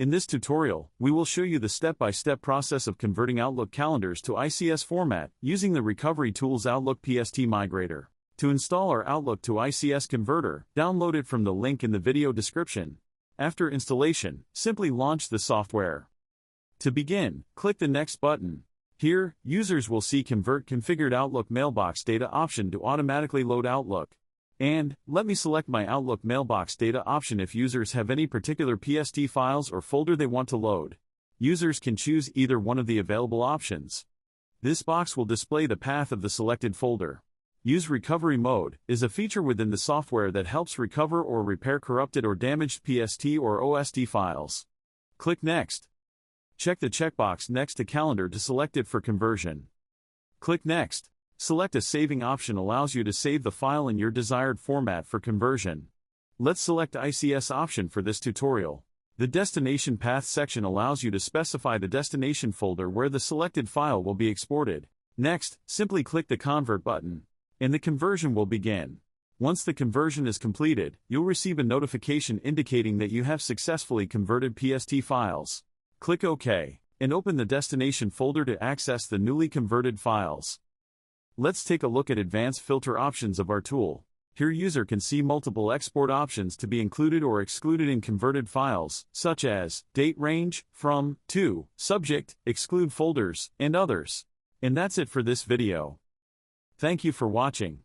In this tutorial, we will show you the step-by-step process of converting Outlook calendars to ICS format using the RecoveryTools Outlook PST Migrator. To install our Outlook to ICS converter, download it from the link in the video description. After installation, simply launch the software. To begin, click the Next button. Here, users will see Convert Configured Outlook Mailbox Data option to automatically load Outlook. And, let me select my Outlook Mailbox Data option if users have any particular PST files or folder they want to load. Users can choose either one of the available options. This box will display the path of the selected folder. Use Recovery Mode is a feature within the software that helps recover or repair corrupted or damaged PST or OSD files. Click Next. Check the checkbox next to Calendar to select it for conversion. Click Next. Select a saving option allows you to save the file in your desired format for conversion. Let's select ICS option for this tutorial. The Destination Path section allows you to specify the destination folder where the selected file will be exported. Next, simply click the Convert button, and the conversion will begin. Once the conversion is completed, you'll receive a notification indicating that you have successfully converted PST files. Click OK, and open the destination folder to access the newly converted files. Let's take a look at advanced filter options of our tool. Here user can see multiple export options to be included or excluded in converted files, such as date range, from, to, subject, exclude folders, and others. And that's it for this video. Thank you for watching.